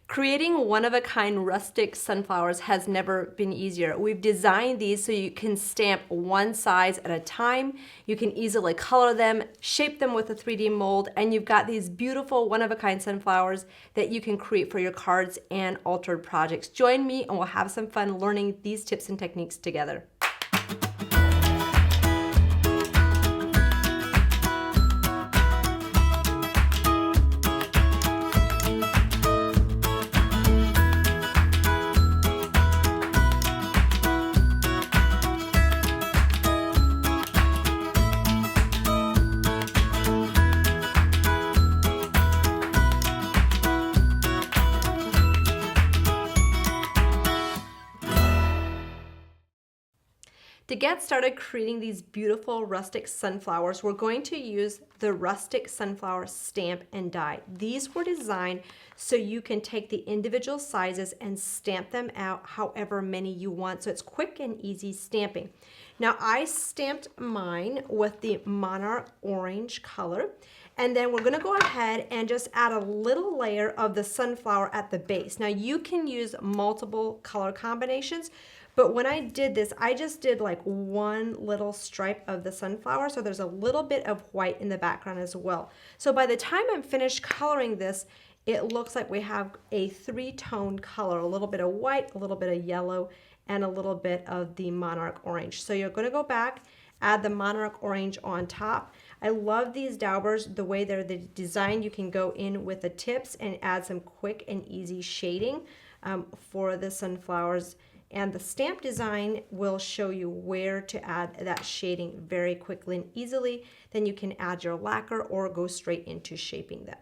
Creating one-of-a-kind rustic sunflowers has never been easier. We've designed these so you can stamp one size at a time. You can easily color them, shape them with a 3D mold, and you've got these beautiful one-of-a-kind sunflowers that you can create for your cards and altered projects. Join me and we'll have some fun learning these tips and techniques together. To get started creating these beautiful rustic sunflowers, we're going to use the Rustic Sunflower Stamp and Die. These were designed so you can take the individual sizes and stamp them out however many you want, so it's quick and easy stamping. Now I stamped mine with the Monarch Orange color, and then we're gonna go ahead and just add a little layer of the sunflower at the base. Now you can use multiple color combinations, but when I did this, I just did like one little stripe of the sunflower, so there's a little bit of white in the background as well. So by the time I'm finished coloring this, it looks like we have a three-tone color, a little bit of white, a little bit of yellow, and a little bit of the Monarch Orange. So you're gonna go back, add the Monarch Orange on top. I love these daubers, the way they're designed. You can go in with the tips and add some quick and easy shading for the sunflowers. And the stamp design will show you where to add that shading very quickly and easily. Then you can add your lacquer or go straight into shaping them.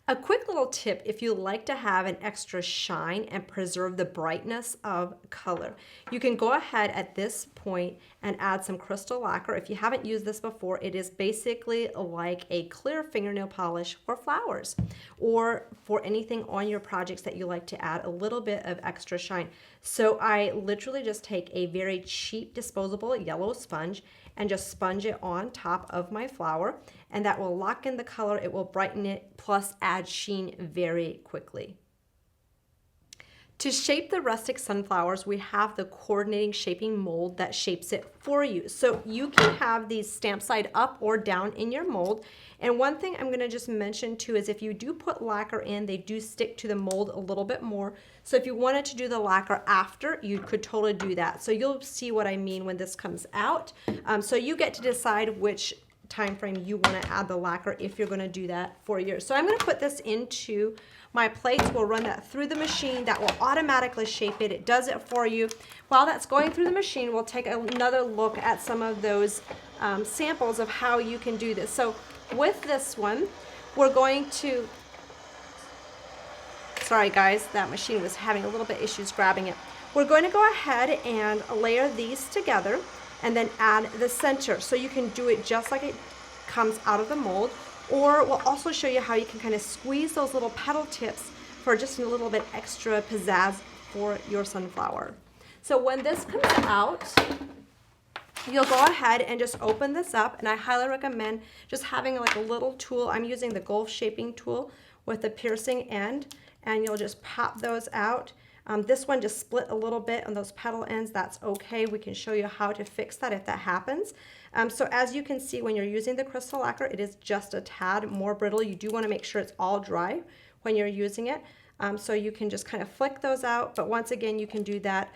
A quick little tip if you like to have an extra shine and preserve the brightness of color. You can go ahead at this point and add some crystal lacquer. If you haven't used this before, it is basically like a clear fingernail polish for flowers or for anything on your projects that you like to add a little bit of extra shine. So I literally just take a very cheap disposable yellow sponge and just sponge it on top of my flower, and that will lock in the color, it will brighten it, plus add sheen very quickly. To shape the rustic sunflowers, we have the coordinating shaping mold that shapes it for you. So you can have these stamped side up or down in your mold. And one thing I'm gonna just mention too is if you do put lacquer in, they do stick to the mold a little bit more. So if you wanted to do the lacquer after, you could totally do that. So you'll see what I mean when this comes out. So you get to decide which time frame you want to add the lacquer if you're going to do that for yours. So I'm going to put this into my plates. We'll run that through the machine. That will automatically shape it. It does it for you. While that's going through the machine, we'll take another look at some of those samples of how you can do this. So with this one, we're going to, sorry guys, that machine was having a little bit issues grabbing it. We're going to go ahead and layer these together and then add the center. So you can do it just like it comes out of the mold, or we'll also show you how you can kind of squeeze those little petal tips for just a little bit extra pizzazz for your sunflower. So when this comes out, you'll go ahead and just open this up, and I highly recommend just having like a little tool. I'm using the golf shaping tool with the piercing end, and you'll just pop those out. This one just split a little bit on those petal ends. That's okay. We can show you how to fix that if that happens. So as you can see, when you're using the crystal lacquer, it is just a tad more brittle. You do want to make sure it's all dry when you're using it. So you can just kind of flick those out. But once again, you can do that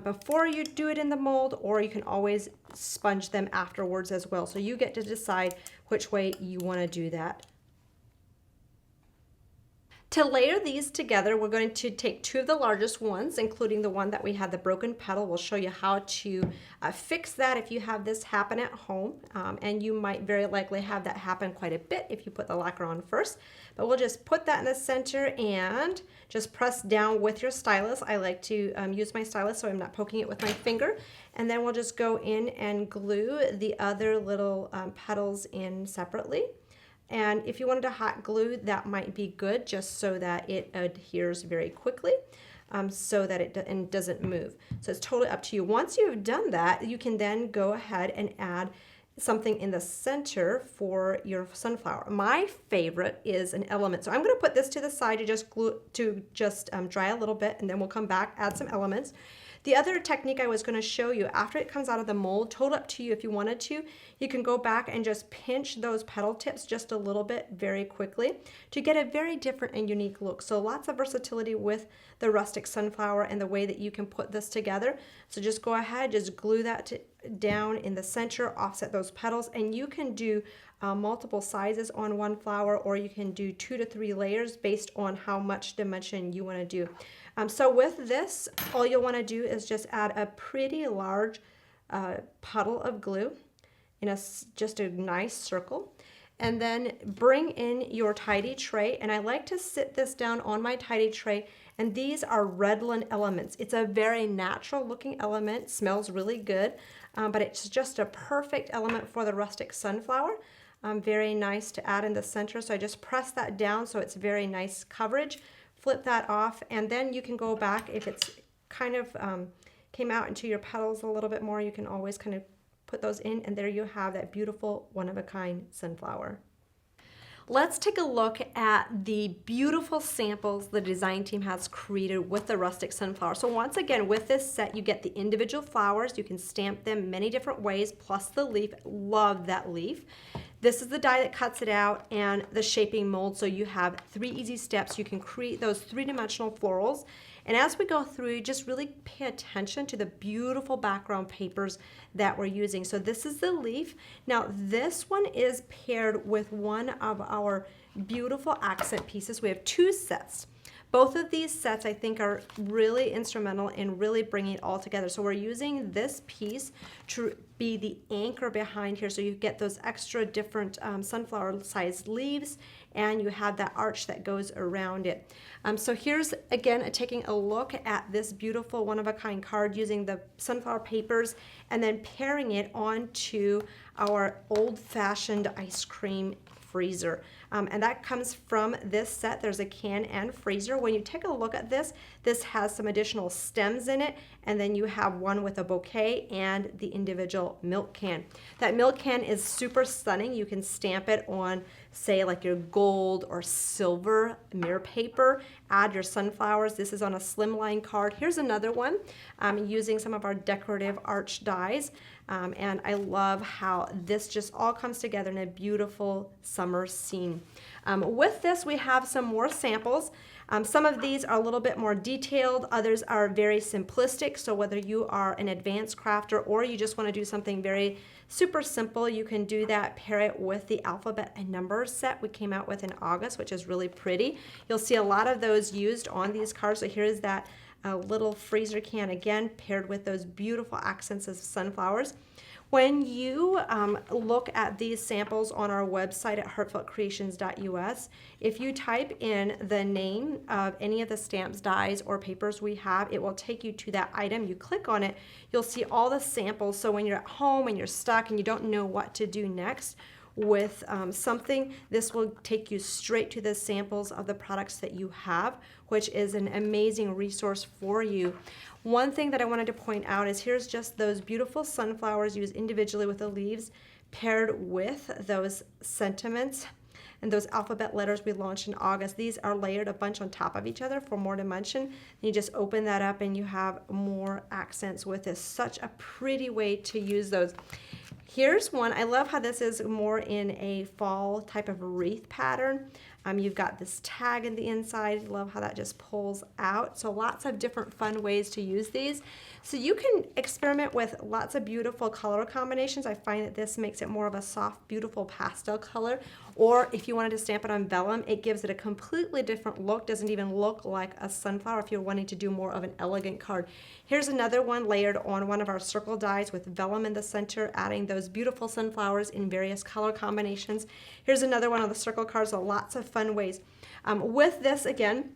before you do it in the mold, or you can always sponge them afterwards as well. So you get to decide which way you want to do that. To layer these together, we're going to take two of the largest ones, including the one that we had the broken petal. We'll show you how to fix that if you have this happen at home. And you might very likely have that happen quite a bit if you put the lacquer on first. But we'll just put that in the center and just press down with your stylus. I like to use my stylus so I'm not poking it with my finger. And then we'll just go in and glue the other little petals in separately. And if you wanted a hot glue, that might be good, just so that it adheres very quickly, so that it doesn't move. So it's totally up to you. Once you've done that, you can then go ahead and add something in the center for your sunflower. My favorite is an element. So I'm going to put this to the side to just dry a little bit, and then we'll come back, add some elements. The other technique I was going to show you, after it comes out of the mold, totally up to you if you wanted to, you can go back and just pinch those petal tips just a little bit very quickly to get a very different and unique look. So lots of versatility with the rustic sunflower and the way that you can put this together. So just go ahead, just glue that down in the center, offset those petals, and you can do multiple sizes on one flower, or you can do 2 to 3 layers based on how much dimension you want to do. So with this, all you'll want to do is just add a pretty large puddle of glue in just a nice circle, and then bring in your tidy tray. And I like to sit this down on my tidy tray, and these are redland elements. It's a very natural looking element, smells really good, but it's just a perfect element for the rustic sunflower. Very nice to add in the center. So I just press that down so it's very nice coverage. Flip that off, and then you can go back if it's kind of came out into your petals a little bit more. You can always kind of put those in, and there you have that beautiful one-of-a-kind sunflower. Let's take a look at the beautiful samples the design team has created with the rustic sunflower. So once again, with this set, you get the individual flowers. You can stamp them many different ways, plus the leaf. Love that leaf. This is the die that cuts it out, and the shaping mold. So you have 3 easy steps. You can create those 3-dimensional florals. And as we go through, just really pay attention to the beautiful background papers that we're using. So this is the leaf. Now this one is paired with one of our beautiful accent pieces. We have 2 sets. Both of these sets I think are really instrumental in really bringing it all together. So we're using this piece to be the anchor behind here, so you get those extra different sunflower sized leaves, and you have that arch that goes around it. So here's again taking a look at this beautiful one-of-a-kind card using the sunflower papers and then pairing it onto our old-fashioned ice cream freezer. And that comes from this set. There's a can and freezer. When you take a look at this, this has some additional stems in it, and then you have one with a bouquet and the individual milk can. That milk can is super stunning. You can stamp it on, say, like your gold or silver mirror paper. Add your sunflowers. This is on a slimline card. Here's another one using some of our decorative arch dies. And I love how this just all comes together in a beautiful summer scene. With this, we have some more samples. Some of these are a little bit more detailed. Others are very simplistic. So whether you are an advanced crafter or you just want to do something very super simple, you can do that. Pair it with the alphabet and numbers set we came out with in August, which is really pretty. You'll see a lot of those used on these cards. So here's that little freezer can again, paired with those beautiful accents of sunflowers. When you look at these samples on our website at heartfeltcreations.us, if you type in the name of any of the stamps, dies, or papers we have, it will take you to that item. You click on it, you'll see all the samples. So when you're at home and you're stuck and you don't know what to do next with something, this will take you straight to the samples of the products that you have, which is an amazing resource for you. One thing that I wanted to point out is here's just those beautiful sunflowers used individually with the leaves, paired with those sentiments and those alphabet letters we launched in August. These are layered a bunch on top of each other for more dimension. You just open that up and you have more accents with this. Such a pretty way to use those. Here's one. I love how this is more in a fall type of wreath pattern. You've got this tag in the inside. Love how that just pulls out. So lots of different fun ways to use these. So you can experiment with lots of beautiful color combinations. I find that this makes it more of a soft, beautiful pastel color. Or if you wanted to stamp it on vellum, it gives it a completely different look. Doesn't even look like a sunflower if you're wanting to do more of an elegant card. Here's another one layered on one of our circle dies with vellum in the center, adding those beautiful sunflowers in various color combinations. Here's another one of the circle cards, so lots of fun ways. With this, again,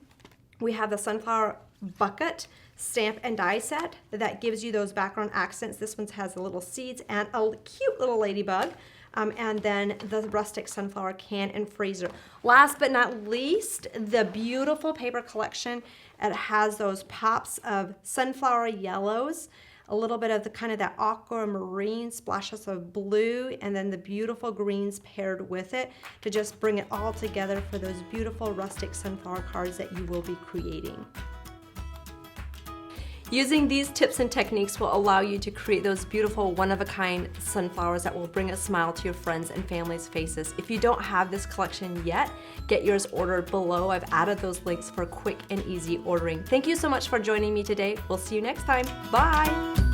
we have the sunflower bucket stamp and die set that gives you those background accents. This one has the little seeds and a cute little ladybug. And then the rustic sunflower can and freezer. Last but not least, the beautiful paper collection. It has those pops of sunflower yellows a little bit of the kind of that aquamarine, splashes of blue, and then the beautiful greens paired with it to just bring it all together for those beautiful rustic sunflower cards that you will be creating. Using these tips and techniques will allow you to create those beautiful one-of-a-kind sunflowers that will bring a smile to your friends and family's faces. If you don't have this collection yet, get yours ordered below. I've added those links for quick and easy ordering. Thank you so much for joining me today. We'll see you next time. Bye!